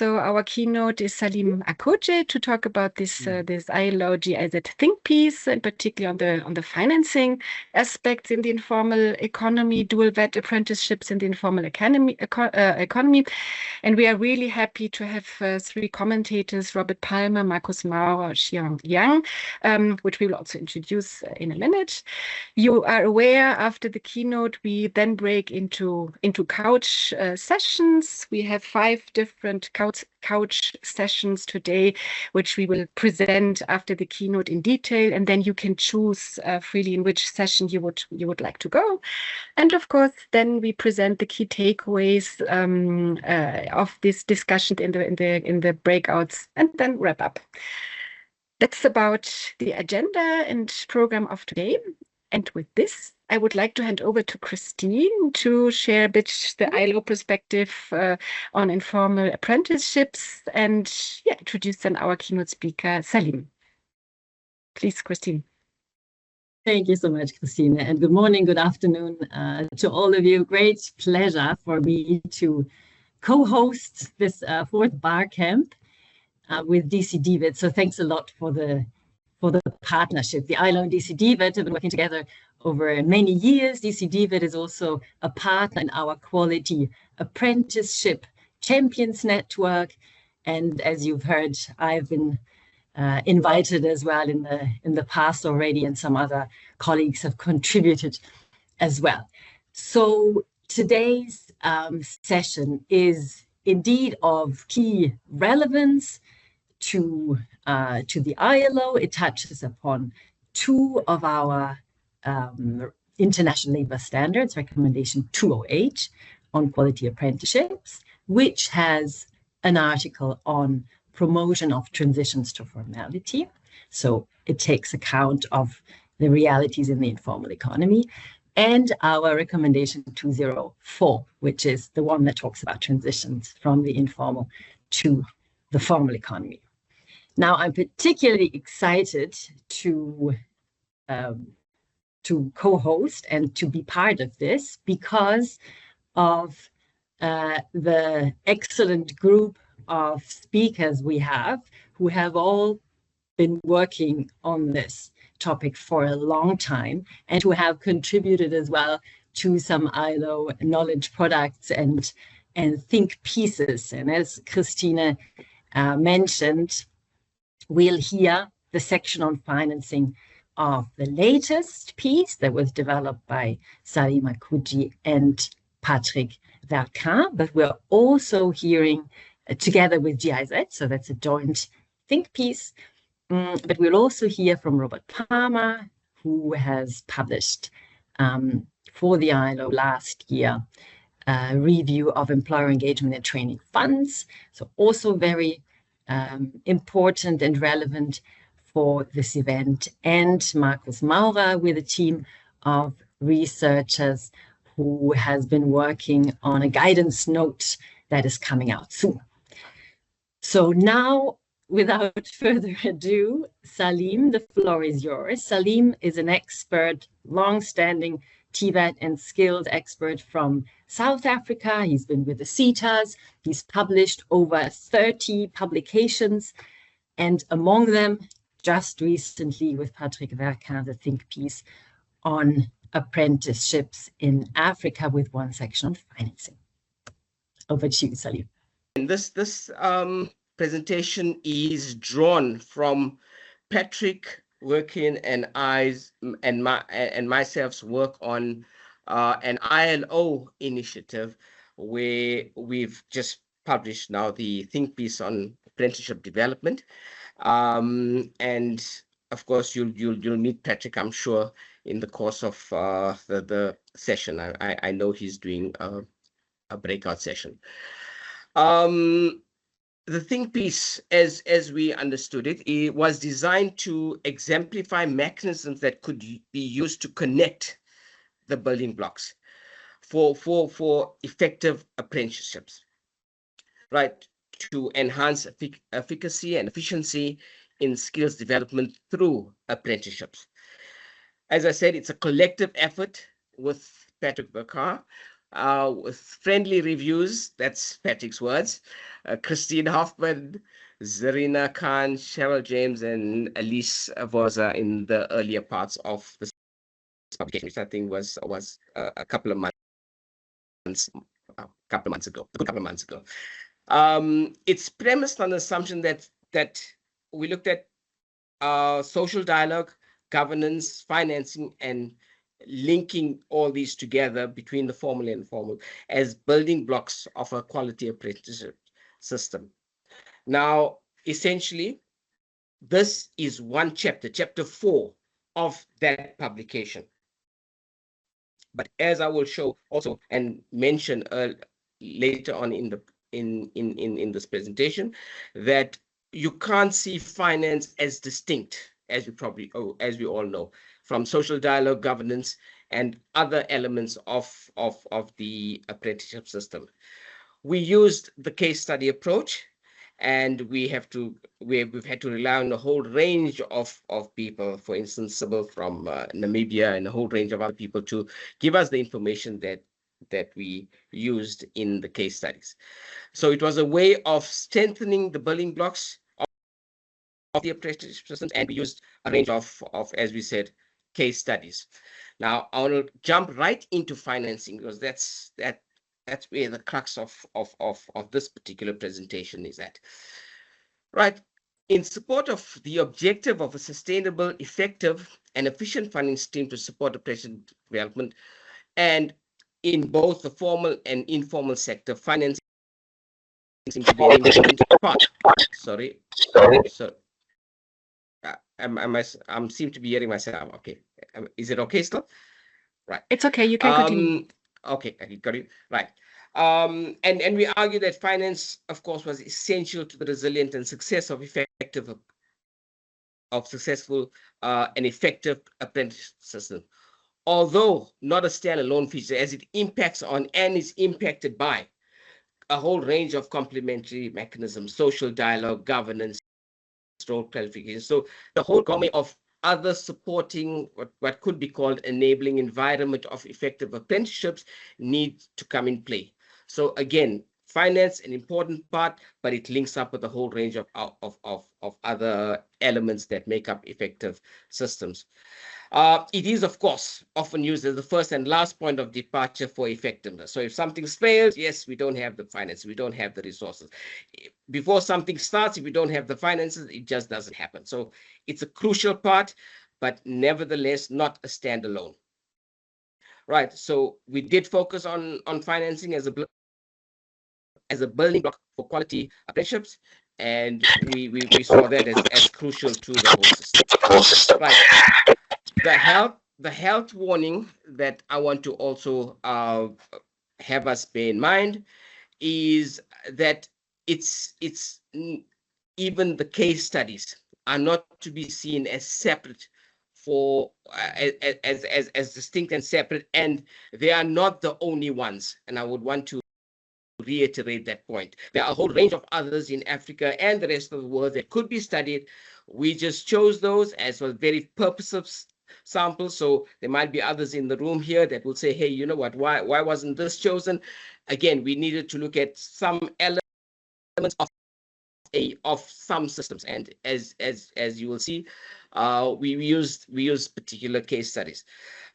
So our keynote is Salim Akoje to talk about this ILO GIZ think piece, and particularly on the financing aspects in the informal economy, dual VAT apprenticeships in the informal economy. And we are really happy to have three commentators: Robert Palmer, Markus Maurer, Xiang Yang, which we will also introduce in a minute. You are aware, after the keynote, we then break into couch sessions. We have 5 different couch sessions today, which we will present after the keynote in detail, and then you can choose freely in which session you would like to go. And of course, then we present the key takeaways of this discussion in the breakouts, and then wrap up. That's about the agenda and program of today. And with this, I would like to hand over to Christine to share a bit the ILO perspective on informal apprenticeships and introduce then our keynote speaker, Salim. Please, Christine. Thank you so much, Christine, and good morning, good afternoon to all of you. Great pleasure for me to co-host this 4th BarCamp with DC DVIT. So thanks a lot for the partnership. The ILO and DC DVIT have been working together over many years. DC DVIT is also a partner in our Quality Apprenticeship Champions Network. And as you've heard, I've been invited as well in the past already, and some other colleagues have contributed as well. So today's session is indeed of key relevance to the ILO. It touches upon 2 of our International Labour Standards, Recommendation 208 on quality apprenticeships, which has an article on promotion of transitions to formality. So it takes account of the realities in the informal economy, and our Recommendation 204, which is the one that talks about transitions from the informal to the formal economy. Now, I'm particularly excited to co-host and to be part of this because of the excellent group of speakers we have, who have all been working on this topic for a long time, and who have contributed as well to some ILO knowledge products and think pieces. And as Christina mentioned, we'll hear the section on financing of the latest piece that was developed by Salim Akoje and Patrick Verquin, but we're also hearing together with GIZ, so that's a joint think piece. But we'll also hear from Robert Palmer, who has published for the ILO last year a review of employer engagement and training funds. So also very important and relevant for this event. And Markus Maurer with a team of researchers who has been working on a guidance note that is coming out soon. So now, without further ado, Salim, the floor is yours. Salim is an expert, long-standing TVET and skilled expert from South Africa. He's been with the CETAs. He's published over 30 publications, and among them, just recently with Patrick Verquin, the think piece on apprenticeships in Africa with one section on financing. Over to you, Salim. And this presentation is drawn from Patrick Verquin and myself's work on an ILO initiative where we've just published now the think piece on apprenticeship development. And of course, you'll meet Patrick, I'm sure, in the course of the session. I know he's doing a breakout session. The think piece, as we understood it, it was designed to exemplify mechanisms that could be used to connect the building blocks for effective apprenticeships, right? To enhance efficacy and efficiency in skills development through apprenticeships. As I said, it's a collective effort with Patrick Verquin, with friendly reviews. That's Patrick's words. Christine Hoffman, Zarina Khan, Cheryl James, and Elise Voza in the earlier parts of this publication, which I think was a couple of months ago, a couple of months ago. It's premised on the assumption that we looked at social dialogue, governance, financing, and linking all these together between the formal and informal as building blocks of a quality apprenticeship system. Now, essentially, this is one chapter, chapter 4 of that publication. But as I will show also and mention later on in the in this presentation, that you can't see finance as distinct, as we all know, from social dialogue, governance, and other elements of the apprenticeship system. We used the case study approach, and we've had to rely on a whole range of people, for instance, Sybil from Namibia, and a whole range of other people to give us the information that we used in the case studies. So it was a way of strengthening the building blocks of the apprenticeship systems, and we used a range of, as we said, case studies. Now I will jump right into financing, because that's where the crux of this particular presentation is at. Right. In support of the objective of a sustainable, effective, and efficient funding stream to support apprenticeship development, and in both the formal and informal sector, financing seems to be an important part. Sorry. So I seem to be hearing myself. Okay. Is it okay still? Right. It's okay. You can continue. Okay, I got it. Right. And we argue that finance, of course, was essential to the resilient and successful and effective apprenticeship system. Although not a standalone feature, as it impacts on and is impacted by a whole range of complementary mechanisms, social dialogue, governance, role clarification. So the whole gamut of other supporting what could be called enabling environment of effective apprenticeships need to come in play. So again, finance an important part, but it links up with a whole range of other elements that make up effective systems. It is, of course, often used as the first and last point of departure for effectiveness. So if something fails, yes, we don't have the finance, we don't have the resources. Before something starts, if we don't have the finances, it just doesn't happen. So it's a crucial part, but nevertheless, not a standalone. Right. So we did focus on financing as a building block for quality apprenticeships, and we saw that as crucial to the whole system. Right. The health warning that I want to also have us bear in mind is that it's even the case studies are not to be seen as separate as distinct and separate, and they are not the only ones. And I would want to reiterate that point. There are a whole range of others in Africa and the rest of the world that could be studied. We just chose those as a very purposive sample. So there might be others in the room here that will say, hey, you know what, why wasn't this chosen? Again, we needed to look at some elements of some systems, and as you will see, we used particular case studies.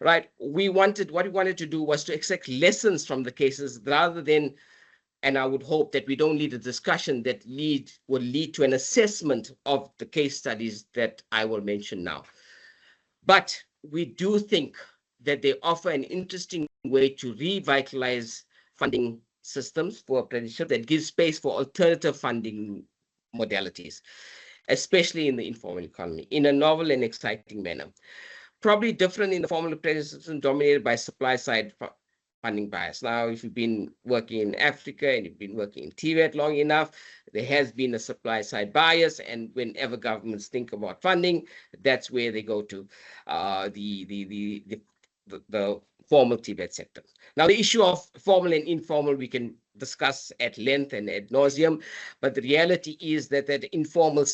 Right. What we wanted to do was to extract lessons from the cases rather than, and I would hope that we don't lead a discussion that will lead to an assessment of the case studies that I will mention now. But we do think that they offer an interesting way to revitalize funding systems for apprenticeship that gives space for alternative funding modalities, especially in the informal economy, in a novel and exciting manner. Probably different in the formal apprenticeship system dominated by supply side funding bias. Now, if you've been working in Africa and you've been working in TVET long enough, there has been a supply side bias, and whenever governments think about funding, that's where they go to the formal TVET sector. Now, the issue of formal and informal we can discuss at length and ad nauseum, but the reality is that informal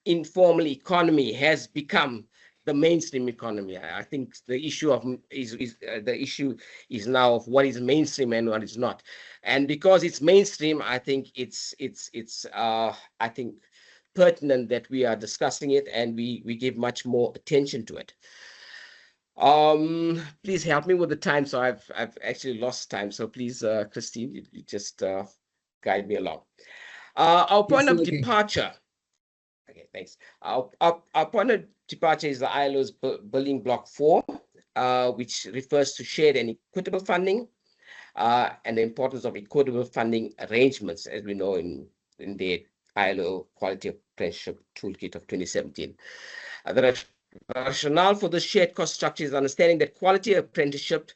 informal economy has become the mainstream economy. I think the issue of the issue is now of what is mainstream and what is not. And because it's mainstream, I think it's I think pertinent that we are discussing it and we give much more attention to it. Please help me with the time. So I've actually lost time. So please, Christine, you just guide me along. Our point of departure. Okay, thanks. Our point of departure is the ILO's building block 4, which refers to shared and equitable funding, and the importance of equitable funding arrangements, as we know in the ILO Quality Apprenticeship Toolkit of 2017. The rationale for the shared cost structure is understanding that quality apprenticeship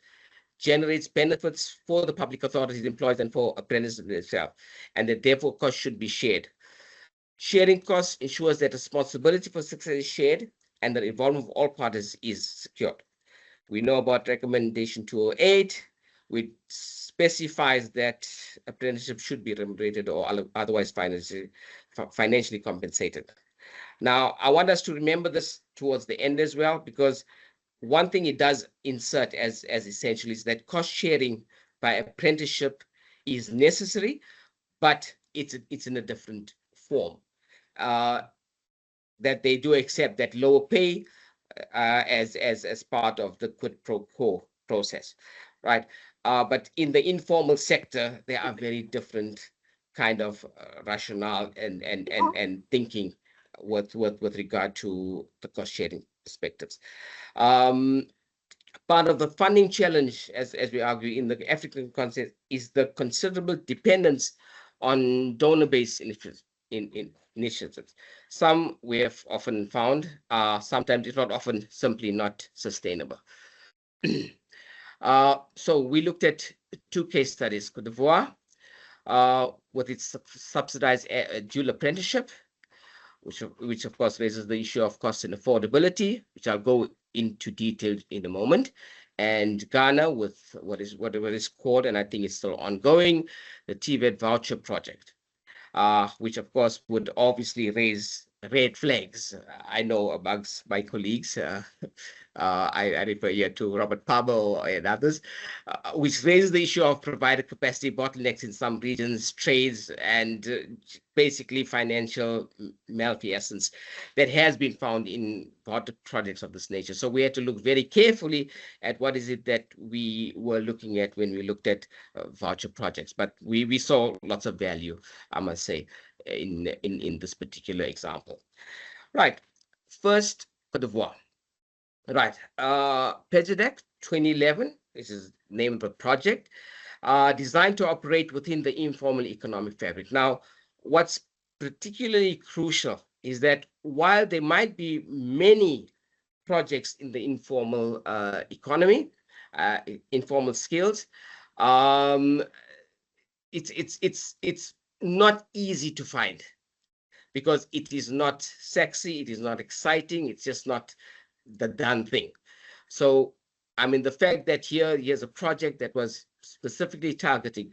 generates benefits for the public authorities, employees, and for apprentices themselves, and that therefore costs should be shared. Sharing costs ensures that responsibility for success is shared and the involvement of all parties is secured. We know about recommendation 208, which specifies that apprenticeship should be remunerated or otherwise financially compensated. Now, I want us to remember this towards the end as well, because one thing it does insert as essential is that cost sharing by apprenticeship is necessary, but it's in a different form. That they do accept that lower pay as part of the quid pro quo process, right? But in the informal sector, there are very different kind of rationale and thinking with regard to the cost sharing perspectives. Part of the funding challenge, as we argue in the African context, is the considerable dependence on donor-based initiatives. Some we have often found sometimes, if not often, simply not sustainable. So we looked at 2 case studies: Cote d'Ivoire, with its subsidized dual apprenticeship, which of course raises the issue of cost and affordability, which I'll go into detail in a moment, and Ghana with whatever is called, and I think it's still ongoing, the TVET voucher project, which of course would obviously raise red flags. I know amongst my colleagues, I refer here to Robert Pablo and others, which raises the issue of provider capacity bottlenecks in some regions, trades, and basically financial malfeasance that has been found in projects of this nature. So we had to look very carefully at what is it that we were looking at when we looked at voucher projects. But we saw lots of value, I must say, in this particular example. Right. First, Cote d'Ivoire. Right. PEGIDEC 2011, this is the name of the project, designed to operate within the informal economic fabric. Now, what's particularly crucial is that while there might be many projects in the informal economy, informal skills, it's not easy to find, because it is not sexy, it is not exciting, it's just not the done thing. So, I mean, the fact that here's a project that was specifically targeting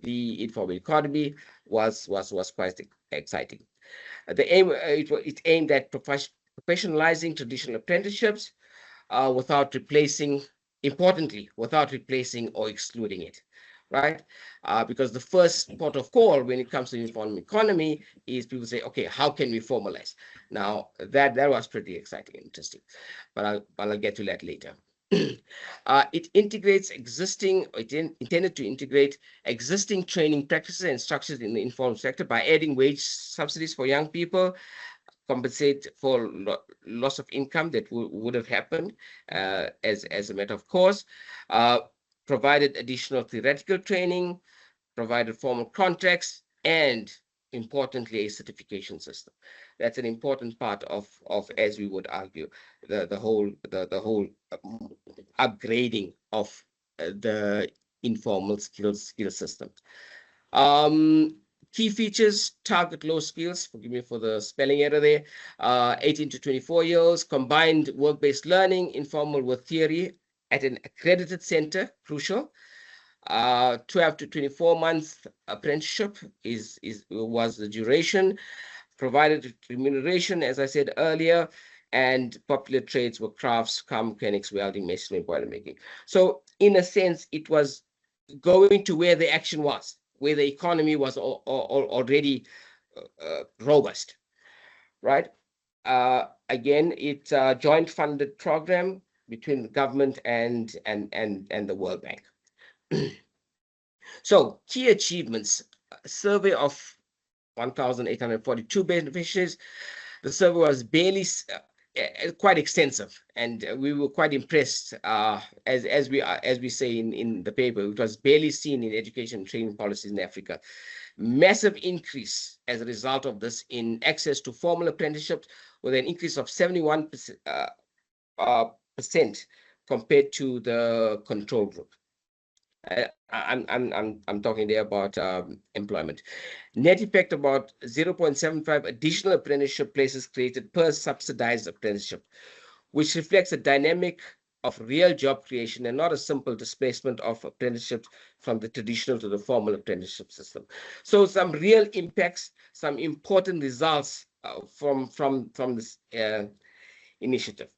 the informal economy was quite exciting. The aim it aimed at professionalizing traditional apprenticeships without replacing, importantly, without replacing or excluding it. Right? Because the first port of call when it comes to the informal economy is people say, okay, how can we formalize? Now, that was pretty exciting and interesting, but I'll get to that later. It integrates intended to integrate existing training practices and structures in the informal sector by adding wage subsidies for young people, compensate for loss of income that would have happened as a matter of course, provided additional theoretical training, provided formal contracts, and importantly, a certification system. That's an important part of as we would argue, the whole upgrading of the informal skill system. Key features: target low skills, forgive me for the spelling error there, 18 to 24 years, combined work-based learning, informal with theory, at an accredited center, crucial. 12 to 24 months apprenticeship was the duration, provided remuneration, as I said earlier, and popular trades were crafts, car mechanics, welding, masonry, boiler making. So in a sense, it was going to where the action was, where the economy was already robust, right? Again, it's a joint funded program between the government and the World Bank. So key achievements: a survey of 1,842 beneficiaries. The survey was barely quite extensive, and we were quite impressed. As we say in the paper, it was barely seen in education and training policies in Africa. Massive increase as a result of this in access to formal apprenticeships, with an increase of 71% compared to the control group. I'm talking there about employment. Net effect about 0.75 additional apprenticeship places created per subsidized apprenticeship, which reflects a dynamic of real job creation and not a simple displacement of apprenticeships from the traditional to the formal apprenticeship system. So some real impacts, some important results from this initiative.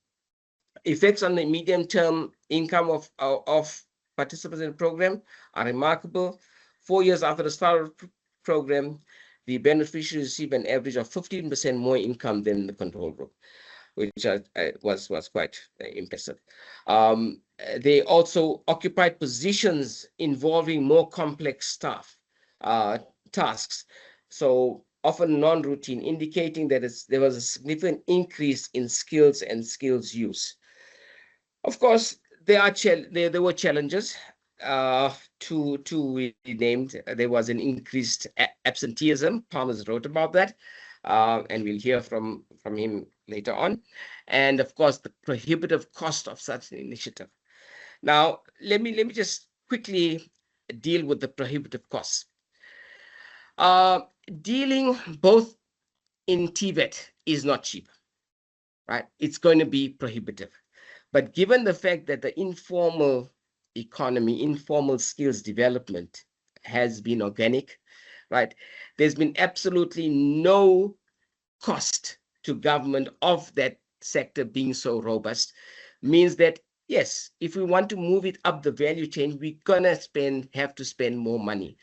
Effects on the medium-term income of participants in the program are remarkable. 4 years after the start of the program, the beneficiaries receive an average of 15% more income than the control group, which was quite impressive. They also occupied positions involving more complex tasks, so often non-routine, indicating that there was a significant increase in skills and skills use. Of course, there were challenges to be named. There was an increased absenteeism. Palmer's wrote about that, and we'll hear from him later on. And of course, the prohibitive cost of such an initiative. Now, let me just quickly deal with the prohibitive costs. Dealing both in TVET is not cheap, right? It's going to be prohibitive. But given the fact that the informal economy, informal skills development has been organic, right? There's been absolutely no cost to government of that sector being so robust, means that, yes, if we want to move it up the value chain, we're gonna have to spend more money.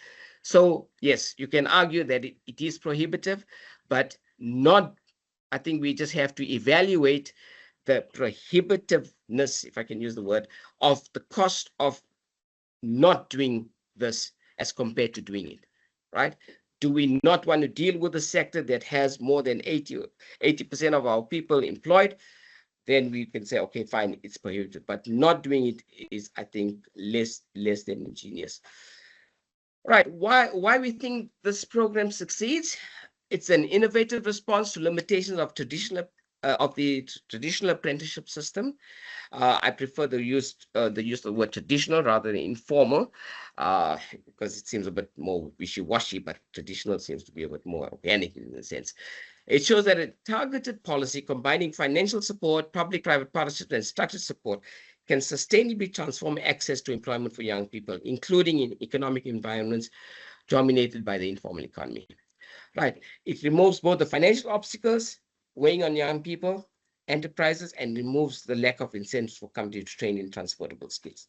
So yes, you can argue that it is prohibitive, but not, I think we just have to evaluate the prohibitiveness, if I can use the word, of the cost of not doing this as compared to doing it, right? Do we not want to deal with a sector that has more than 80% of our people employed? Then we can say, okay, fine, it's prohibited. But not doing it is, I think, less than ingenious. Right, why we think this program succeeds? It's an innovative response to limitations of the traditional apprenticeship system. I prefer the use of the word traditional rather than informal, because it seems a bit more wishy-washy, but traditional seems to be a bit more organic in a sense. It shows that a targeted policy combining financial support, public-private partnerships, and structured support can sustainably transform access to employment for young people, including in economic environments dominated by the informal economy. Right. It removes both the financial obstacles weighing on young people, enterprises, and removes the lack of incentives for companies to train in transferable skills.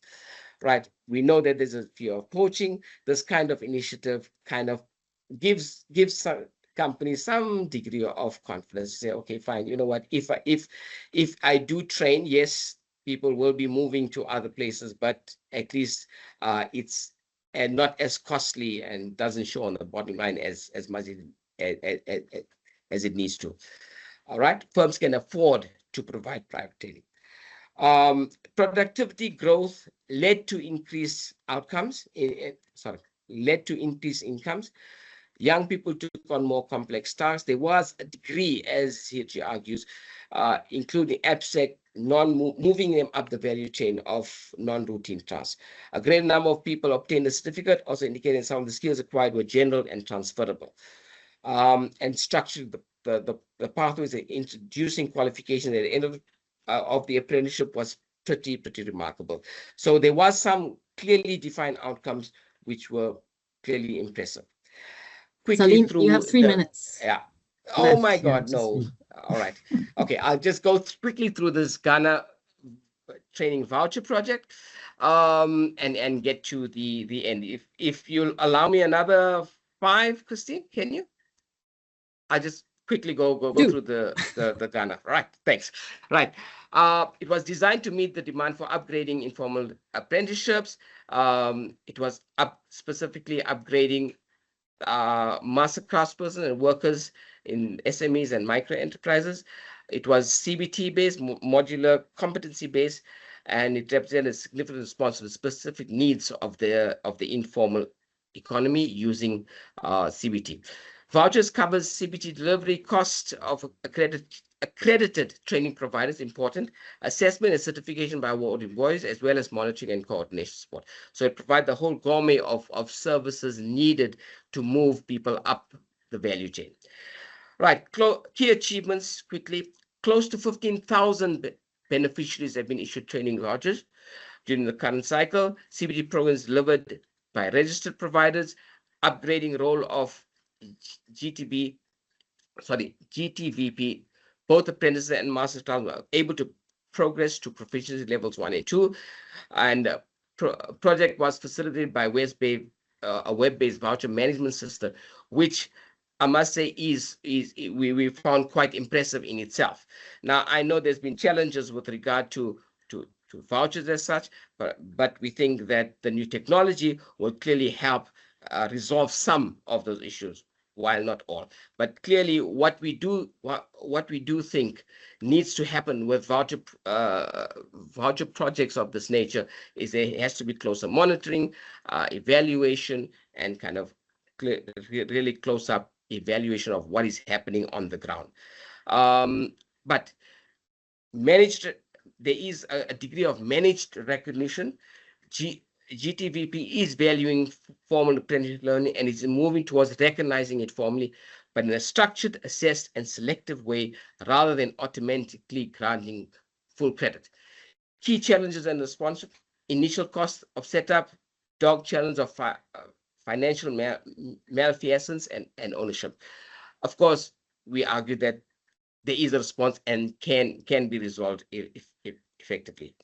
Right. We know that there's a fear of poaching. This kind of initiative kind of gives some companies some degree of confidence to say, okay, fine, you know what, if I do train, yes, people will be moving to other places, but at least it's not as costly and doesn't show on the bottom line as much as it needs to. All right, firms can afford to provide private training. Productivity growth led to increased outcomes. Led to increased incomes. Young people took on more complex tasks. There was a degree, as he argues, including abstract, moving them up the value chain of non-routine tasks. A great number of people obtained a certificate, also indicating some of the skills acquired were general and transferable. And structured the pathways, introducing qualification at the end of the apprenticeship was pretty remarkable. So there was some clearly defined outcomes which were clearly impressive. Quickly, Salim, you have 3 minutes. Yeah. Oh my God, no. All right. Okay, I'll just go quickly through this Ghana training voucher project, and get to the end. If you'll allow me another 5, Christine, can you? I just quickly go through the Ghana. Right. Thanks. Right. It was designed to meet the demand for upgrading informal apprenticeships. It was specifically upgrading master craftspersons and workers in SMEs and micro enterprises. It was CBT based, modular competency based, and it represented a significant response to the specific needs of the informal economy using CBT. Vouchers covers CBT delivery, cost of accredited training providers, important, assessment and certification by awarding bodies, as well as monitoring and coordination support. So it provides the whole gourmet of services needed to move people up the value chain. Right, key achievements quickly. Close to 15,000 beneficiaries have been issued training vouchers during the current cycle. CBT programs delivered by registered providers, upgrading role of GTVP, both apprentices and master staff were able to progress to proficiency levels 1 and 2. And project was facilitated by a web-based voucher management system, which I must say we found quite impressive in itself. Now, I know there's been challenges with regard to vouchers as such, but we think that the new technology will clearly help resolve some of those issues, while not all. But clearly, what we do think needs to happen with voucher projects of this nature is there has to be closer monitoring, evaluation, and kind of really close up evaluation of what is happening on the ground. But there is a degree of managed recognition. GTVP is valuing formal apprenticeship learning and is moving towards recognizing it formally, but in a structured, assessed, and selective way, rather than automatically granting full credit. Key challenges and response: initial cost of setup, dog challenge of financial malfeasance and ownership. Of course, we argue that there is a response and can be resolved effectively.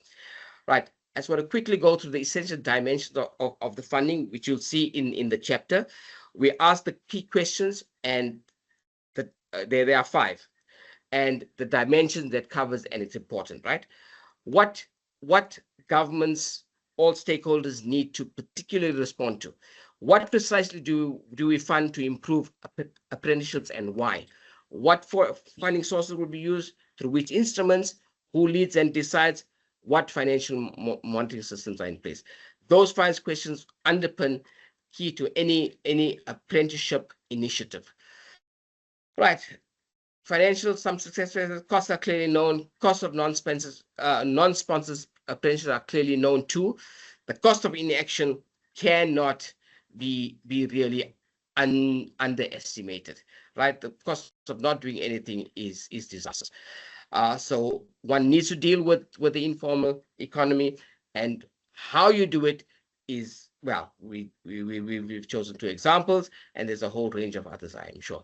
Right. I just want to quickly go through the essential dimensions of the funding, which you'll see in the chapter. We asked the key questions, and there are 5, and the dimensions that covers, and it's important, right? What governments, all stakeholders need to particularly respond to? What precisely do we fund to improve apprenticeships, and why? What funding sources will be used, through which instruments, who leads and decides, what financial monitoring systems are in place? Those 5 questions underpin key to any apprenticeship initiative. Right. Financial, some success factors, costs are clearly known. Costs of non-sponsors apprenticeships are clearly known too. The cost of inaction cannot be really underestimated, right? The cost of not doing anything is disastrous. So one needs to deal with the informal economy, and how you do it is, well, we've chosen 2 examples, and there's a whole range of others, I am sure.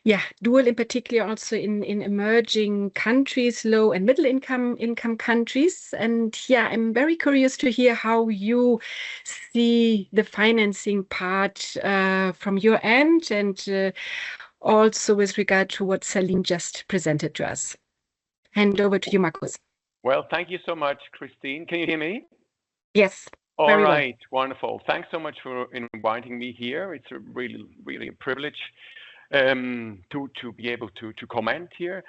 Yeah, dual in particular also in emerging countries, low and middle income countries. And yeah, I'm very curious to hear how you see the financing part from your end, and also with regard to what Salim just presented to us. Hand over to you, Markus. Well, thank you so much, Christine. Can you hear me? Yes. All right, wonderful. Thanks so much for inviting me here. It's a really a privilege to be able to comment here.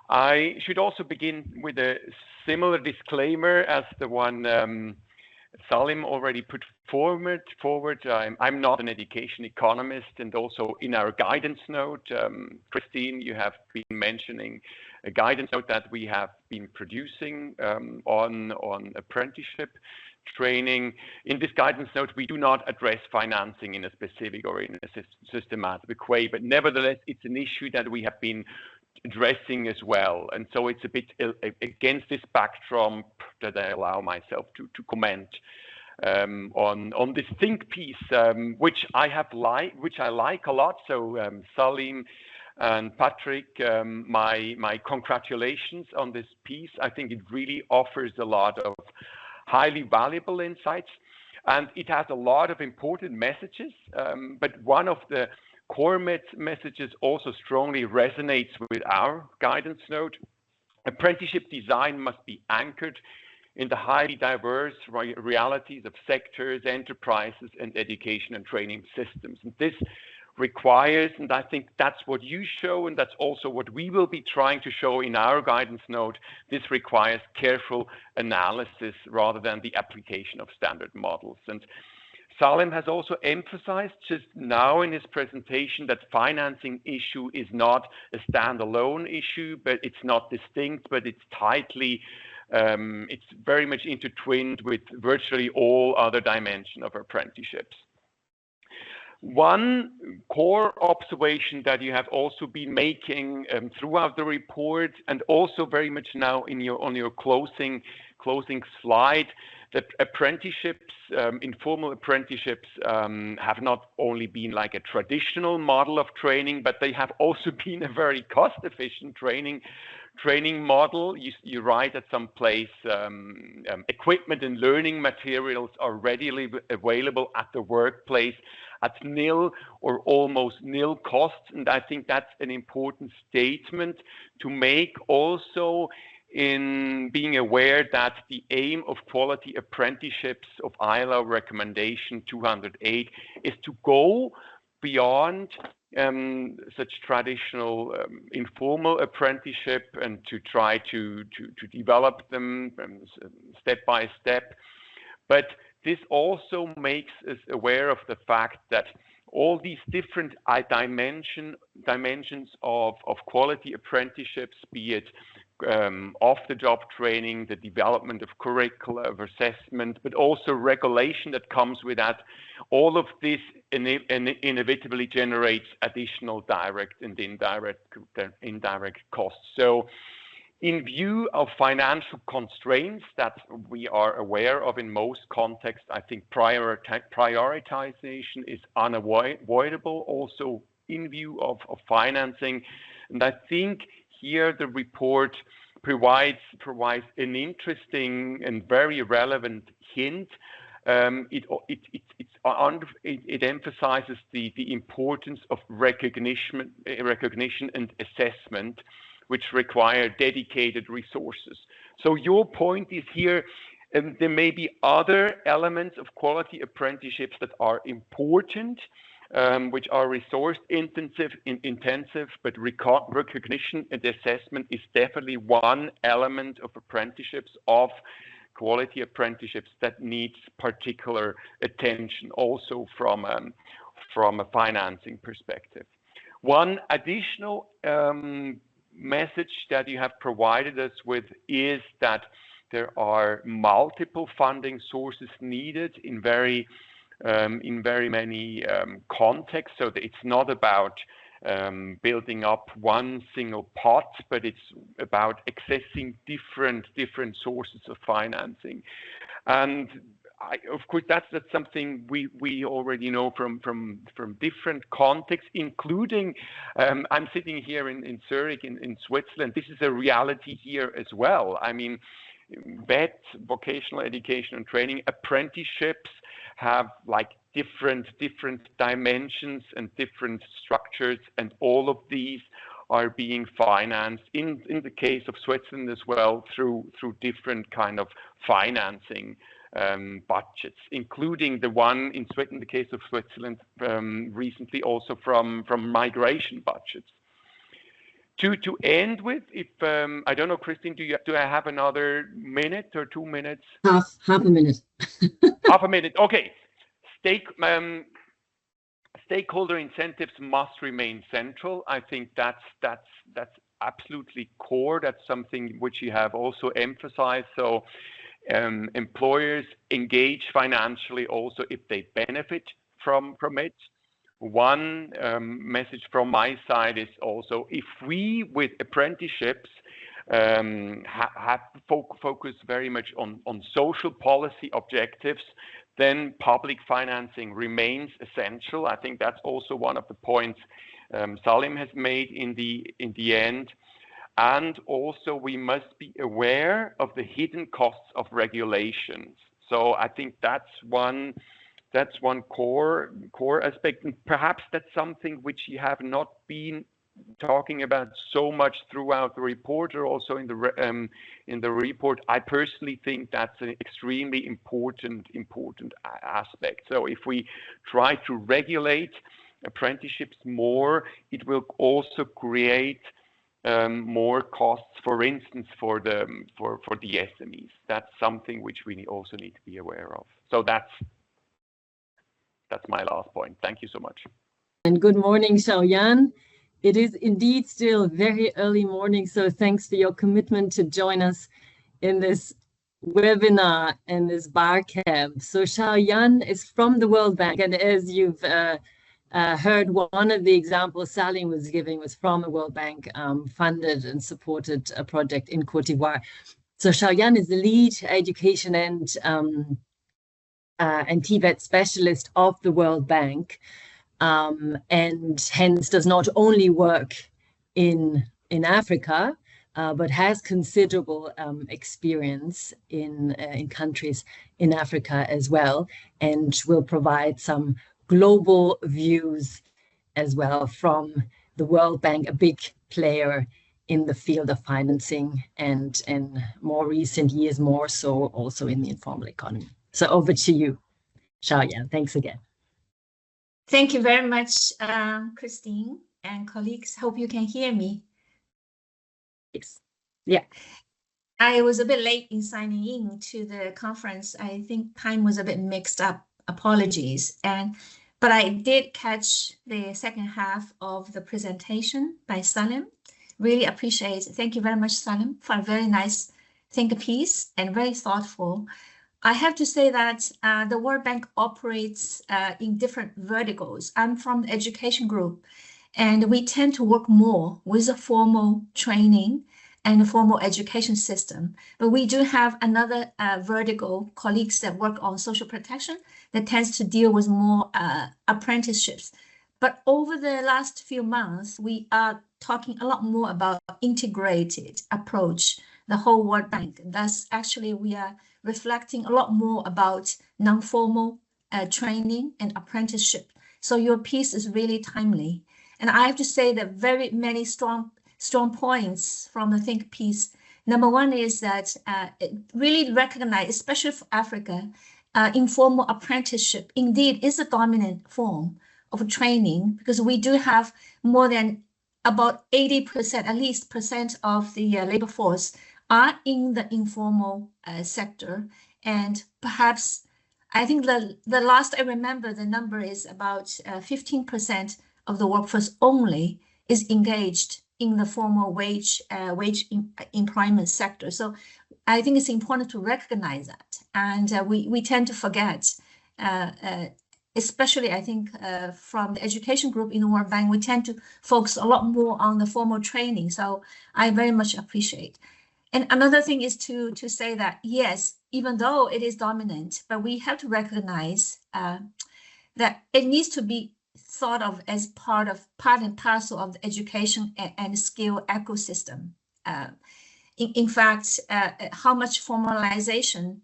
I should also begin with a similar disclaimer as the one Salim already put forward. I'm not an education economist, and also in our guidance note, Christine, you have been mentioning a guidance note that we have been producing on apprenticeship training. In this guidance note, we do not address financing in a specific or in a systematic way, but nevertheless, it's an issue that we have been addressing as well. And so it's a bit against this backdrop that I allow myself to comment on this think piece, which I like a lot. So Salim And Patrick, my congratulations on this piece. I think it really offers a lot of highly valuable insights, and it has a lot of important messages. But one of the core messages also strongly resonates with our guidance note. Apprenticeship design must be anchored in the highly diverse realities of sectors, enterprises, and education and training systems. And this requires, and I think that's what you show, and that's also what we will be trying to show in our guidance note, this requires careful analysis rather than the application of standard models. And Salim has also emphasized just now in his presentation that financing issue is not a standalone issue, but it's not distinct, but it's tightly, it's very much intertwined with virtually all other dimensions of apprenticeships. One core observation that you have also been making throughout the report, and also very much now in on your closing slide, that apprenticeships, informal apprenticeships, have not only been like a traditional model of training, but they have also been a very cost-efficient training model. You write at some place, equipment and learning materials are readily available at the workplace at nil or almost nil costs. And I think that's an important statement to make also in being aware that the aim of quality apprenticeships of ILO recommendation 208 is to go beyond such traditional informal apprenticeship and to try to develop them step by step. But this also makes us aware of the fact that all these different dimensions of quality apprenticeships, be it off-the-job training, the development of curricula, of assessment, but also regulation that comes with that, all of this inevitably generates additional direct and indirect costs. So in view of financial constraints that we are aware of in most contexts, I think prioritization is unavoidable also in view of financing. And I think here the report provides an interesting and very relevant hint. It emphasizes the importance of recognition and assessment, which require dedicated resources. So your point is here, there may be other elements of quality apprenticeships that are important, which are resource intensive, but recognition and assessment is definitely one element of apprenticeships, of quality apprenticeships, that needs particular attention also from a financing perspective. One additional message that you have provided us with is that there are multiple funding sources needed in very many contexts. So that it's not about building up one single pot, but it's about accessing different sources of financing. And of course, that's something we already know from different contexts, including I'm sitting here in Zurich in Switzerland. This is a reality here as well. I mean, VET, vocational education and training, apprenticeships have like different dimensions and different structures, and all of these are being financed in the case of Switzerland as well through different kind of financing budgets, including the one in the case of Switzerland recently also from migration budgets. To end with, if I don't know, Christine, do I have another minute or 2 minutes? Half a minute. Half a minute. Okay. Stakeholder incentives must remain central. I think that's absolutely core. That's something which you have also emphasized. So employers engage financially also if they benefit from it. One message from my side is also, if we with apprenticeships have focus very much on social policy objectives, then public financing remains essential. I think that's also one of the points Salim has made in the end. And also we must be aware of the hidden costs of regulations. So I think that's one core aspect, and perhaps that's something which you have not been talking about so much throughout the report, or also in the report. I personally think that's an extremely important aspect. So if we try to regulate apprenticeships more, it will also create more costs, for instance, for the SMEs. That's something which we also need to be aware of. So that's my last point. Thank you so much. And good morning, Xiaoyan. It is indeed still very early morning, so thanks for your commitment to join us in this webinar and this BarCamp. So Xiaoyan is from the World Bank, and as you've heard, one of the examples Salim was giving was from a World Bank funded and supported a project in Cote d'Ivoire. So Xiaoyan is the lead education and TVET specialist of the World Bank, and hence does not only work in Africa, but has considerable experience in countries in Africa as well, and will provide some global views as well from the World Bank, a big player in the field of financing, and in more recent years, more so also in the informal economy. So over to you, Xiaoyan. Thanks again. Thank you very much, Christine and colleagues. Hope you can hear me. Yes. Yeah. I was a bit late in signing in to the conference. I think time was a bit mixed up. Apologies. But I did catch the second half of the presentation by Salim. Really appreciate it. Thank you very much, Salim, for a very nice think piece and very thoughtful. I have to say that the World Bank operates in different verticals. I'm from the education group, and we tend to work more with the formal training and the formal education system. But we do have another vertical, colleagues that work on social protection, that tends to deal with more apprenticeships. But over the last few months, we are talking a lot more about integrated approach, the whole World Bank. Thus, actually, we are reflecting a lot more about non-formal training and apprenticeship. So your piece is really timely. And I have to say that very many strong points from the think piece. Number one is that it really recognize, especially for Africa, informal apprenticeship indeed is a dominant form of training, because we do have more than about 80%, at least, percent of the labor force are in the informal sector. And perhaps, I think the last I remember, the number is about 15% of the workforce only is engaged in the formal wage employment sector. So I think it's important to recognize that. And we tend to forget, especially I think from the education group in the World Bank, we tend to focus a lot more on the formal training. So I very much appreciate. And another thing is to say that, yes, even though it is dominant, but we have to recognize that it needs to be thought of as part and parcel of the education and skill ecosystem. In fact, how much formalization,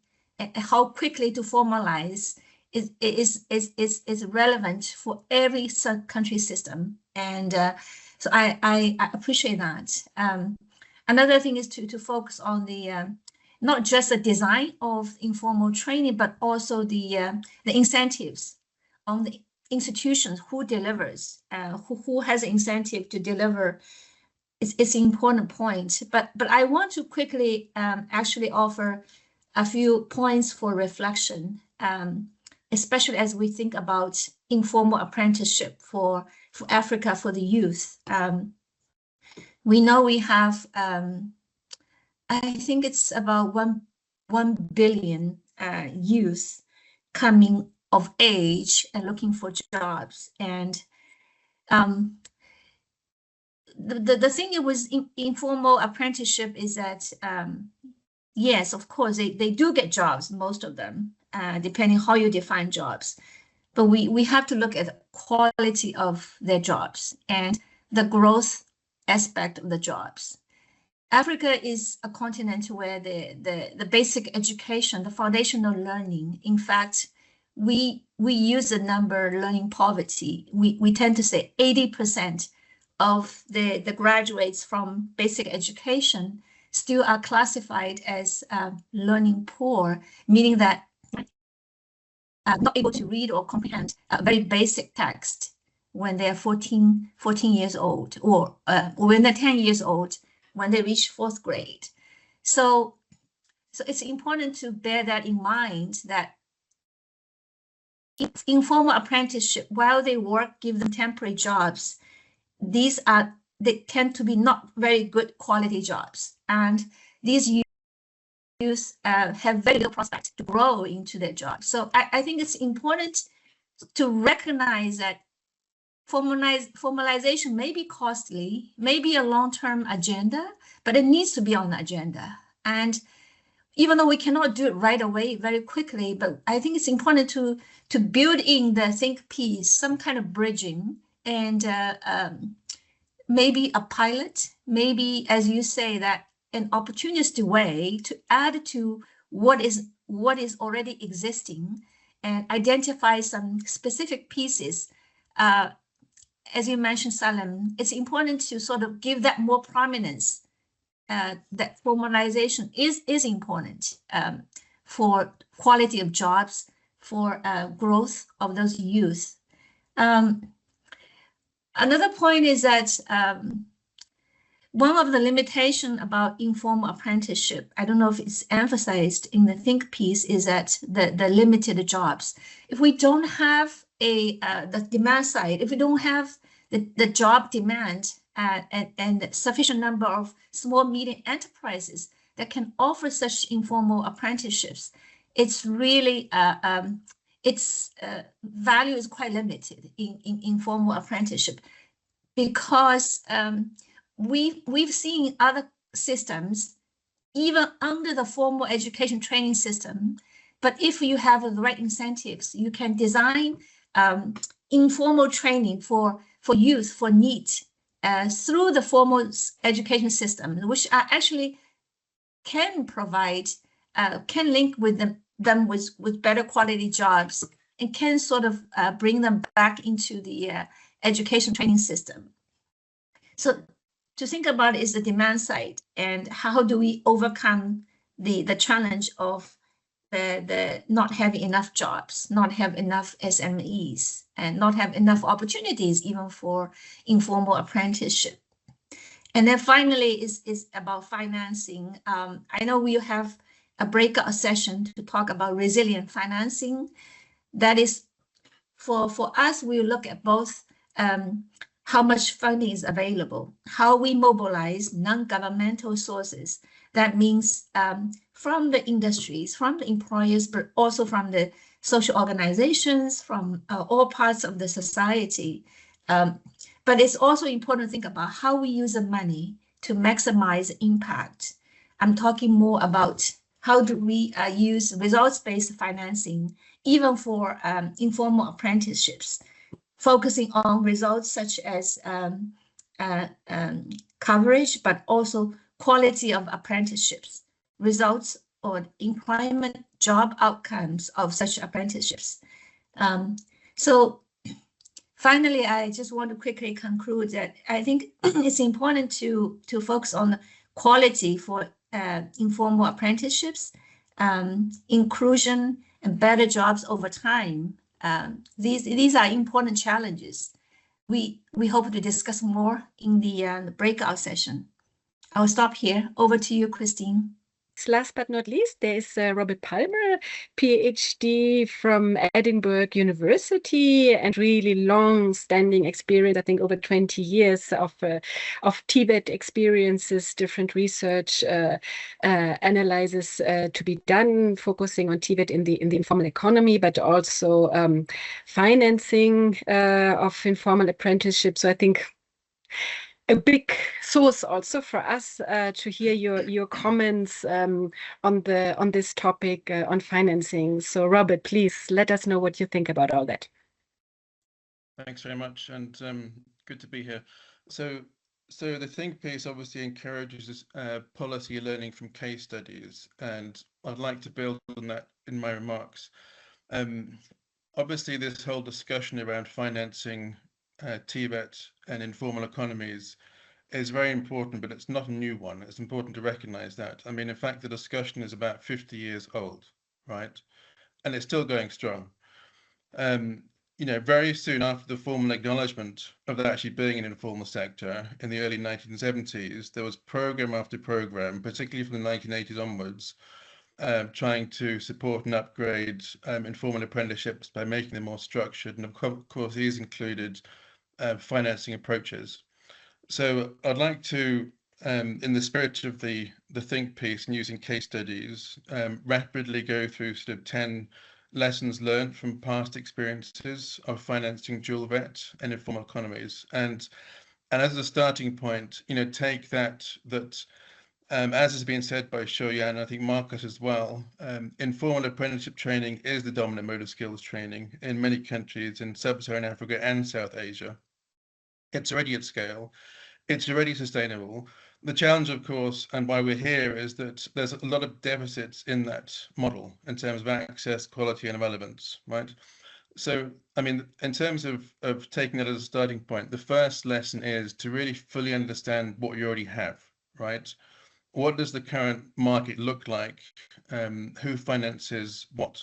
how quickly to formalize is relevant for every country system. And so I appreciate that. Another thing is to focus on the not just the design of informal training, but also the incentives on the institutions who delivers, who has incentive to deliver. It's an important point. But I want to quickly actually offer a few points for reflection, especially as we think about informal apprenticeship for Africa, for the youth. We know we have, I think it's about 1 billion youth coming of age and looking for jobs. And the thing with informal apprenticeship is that, yes, of course, they do get jobs, most of them, depending how you define jobs. but we have to look at the quality of their jobs and the growth aspect of the jobs. Africa is a continent where the basic education, the foundational learning, in fact, we use the number learning poverty. We tend to say 80% of the graduates from basic education still are classified as learning poor, meaning that not able to read or comprehend a very basic text when they're 14 years old, or when they're 10 years old, when they reach 4th grade. So it's important to bear that in mind, that informal apprenticeship, while they work, give them temporary jobs, they tend to be not very good quality jobs. And these youth have very little prospect to grow into their jobs. So I think it's important to recognize that formalization may be costly, may be a long-term agenda, but it needs to be on the agenda. And even though we cannot do it right away, very quickly, but I think it's important to build in the think piece, some kind of bridging, and maybe a pilot, maybe, as you say, that an opportunistic way to add to what is already existing and identify some specific pieces. As you mentioned, Salim, it's important to sort of give that more prominence, that formalization is important for quality of jobs, for growth of those youth. Another point is that one of the limitations about informal apprenticeship, I don't know if it's emphasized in the think piece, is that the limited jobs. If we don't have the demand side, if we don't have the job demand and sufficient number of small medium enterprises that can offer such informal apprenticeships, it's really its value is quite limited in informal apprenticeship, because we've seen other systems, even under the formal education training system, but if you have the right incentives, you can design informal training for youth, for NEET, through the formal education system, which actually can provide, can link with them with better quality jobs, and can sort of bring them back into the education training system. So to think about is the demand side, and how do we overcome the challenge of the not having enough jobs, not have enough SMEs, and not have enough opportunities even for informal apprenticeship. And then finally is about financing. I know we have a breakout session to talk about resilient financing. That is for us, we look at both how much funding is available, how we mobilize non-governmental sources. That means from the industries, from the employers, but also from the social organizations, from all parts of the society. But it's also important to think about how we use the money to maximize impact. I'm talking more about how do we use results-based financing, even for informal apprenticeships, focusing on results such as coverage, but also quality of apprenticeships, results or employment job outcomes of such apprenticeships. So finally, I just want to quickly conclude that I think it's important to focus on quality for informal apprenticeships, inclusion, and better jobs over time. These are important challenges. We hope to discuss more in the breakout session. I'll stop here. Over to you, Christine. Last but not least, there is Robert Palmer, PhD from Edinburgh University, and really long-standing experience, I think over 20 years of Tibet experiences, different research analysis to be done, focusing on Tibet in the informal economy, but also financing of informal apprenticeship. So I think a big source also for us to hear your comments on this topic on financing. So Robert, please let us know what you think about all that. Thanks very much, and good to be here. So the think piece obviously encourages policy learning from case studies, and I'd like to build on that in my remarks. Obviously, this whole discussion around financing TVET and informal economies is very important, but it's not a new one. It's important to recognize that. I mean, in fact, the discussion is about 50 years old, right? And it's still going strong. You know, very soon after the formal acknowledgement of there actually being an informal sector in the early 1970s, there was program after program, particularly from the 1980s onwards, trying to support and upgrade informal apprenticeships by making them more structured. And of course, these included financing approaches. So I'd like to, in the spirit of the think piece and using case studies, rapidly go through sort of 10 lessons learned from past experiences of financing dual vet and informal economies. And as a starting point, you know, take that as has been said by Shoyan, I think Marcus as well, informal apprenticeship training is the dominant mode of skills training in many countries in sub-Saharan Africa and South Asia. It's already at scale. It's already sustainable. The challenge, of course, and why we're here is that there's a lot of deficits in that model in terms of access, quality, and relevance, right? So, I mean, in terms of taking that as a starting point, the first lesson is to really fully understand what you already have, right? What does the current market look like? Who finances what?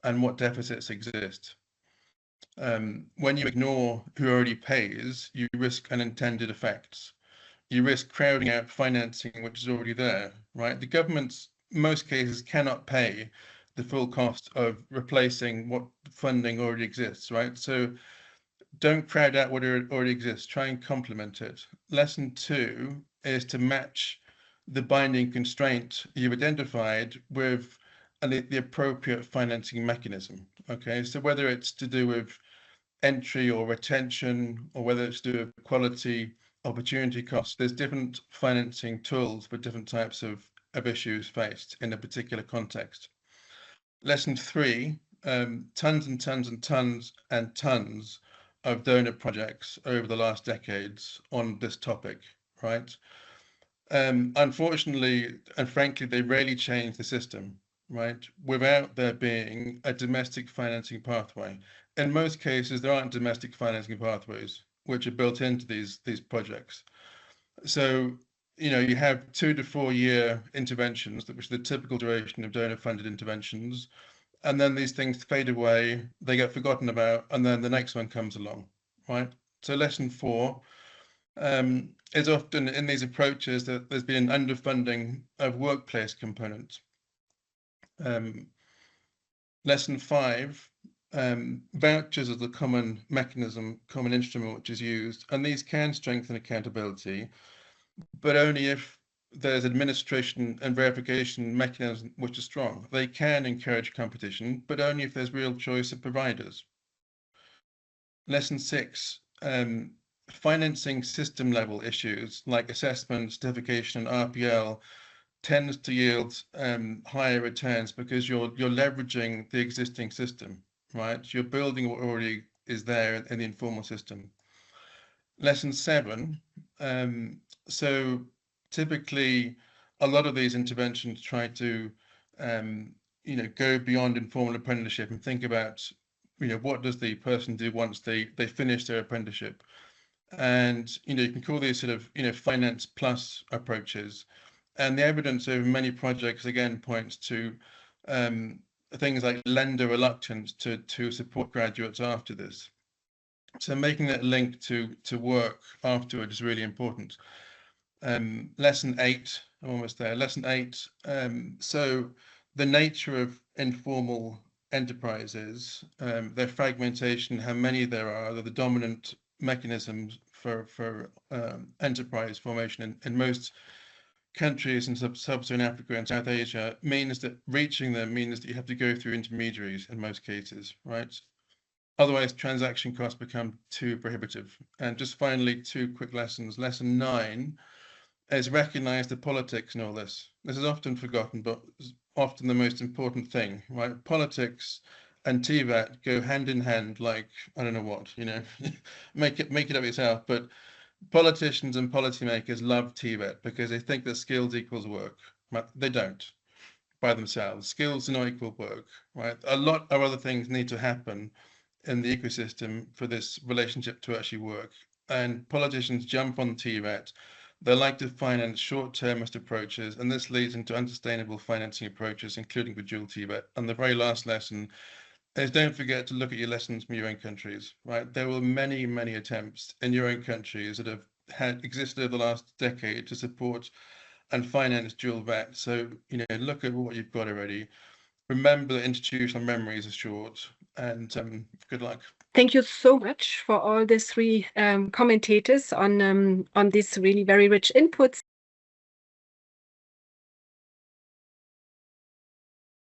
And what deficits exist? When you ignore who already pays, you risk unintended effects. You risk crowding out financing which is already there, right? The governments, in most cases, cannot pay the full cost of replacing what funding already exists, right? So don't crowd out what already exists. Try and complement it. Lesson 2 is to match the binding constraint you've identified with the appropriate financing mechanism. Okay, so whether it's to do with entry or retention, or whether it's to do with quality, opportunity costs, there's different financing tools for different types of issues faced in a particular context. Lesson 3, tons and tons and tons and tons of donor projects over the last decades on this topic, right? Unfortunately, and frankly, they rarely change the system, right? Without there being a domestic financing pathway. In most cases, there aren't domestic financing pathways which are built into these projects. So, you know, you have 2 to 4 year interventions, which is the typical duration of donor-funded interventions, and then these things fade away, they get forgotten about, and then the next one comes along, right? So lesson 4, is often in these approaches that there's been an underfunding of workplace components. Lesson 5, vouchers are the common mechanism, common instrument which is used, and these can strengthen accountability, but only if there's administration and verification mechanism which are strong. They can encourage competition, but only if there's real choice of providers. Lesson 6, financing system level issues like assessment, certification, and RPL tends to yield higher returns because you're leveraging the existing system, right? You're building what already is there in the informal system. Lesson 7, so typically a lot of these interventions try to you know, go beyond informal apprenticeship and think about, you know, what does the person do once they finish their apprenticeship. And, you know, you can call these sort of, you know, finance plus approaches. And the evidence over many projects, again, points to things like lender reluctance to support graduates after this. So making that link to work afterward is really important. Lesson 8, I'm almost there. Lesson 8, so the nature of informal enterprises, their fragmentation, how many there are, the dominant mechanisms for enterprise formation in most countries in sub-Saharan Africa and South Asia, means that reaching them means that you have to go through intermediaries in most cases, right? Otherwise, transaction costs become too prohibitive. And just finally, 2 quick lessons. Lesson 9 is recognize the politics in all this. This is often forgotten, but it's often the most important thing, right? Politics and TVAT go hand in hand, like, I don't know what, you know, make it up yourself. But politicians and policymakers love TVAT because they think that skills equals work. Right? They don't by themselves. Skills do not equal work, right? A lot of other things need to happen in the ecosystem for this relationship to actually work. And politicians jump on TVAT. They like to finance short-termist approaches, and this leads into unsustainable financing approaches, including with dual TVAT. And the very last lesson is don't forget to look at your lessons from your own countries, right? There were many, many attempts in your own countries that have existed over the last decade to support and finance dual VAT. So, you know, look at what you've got already. Remember that institutional memories are short, and good luck. Thank you so much for all the 3 commentators on these really very rich inputs.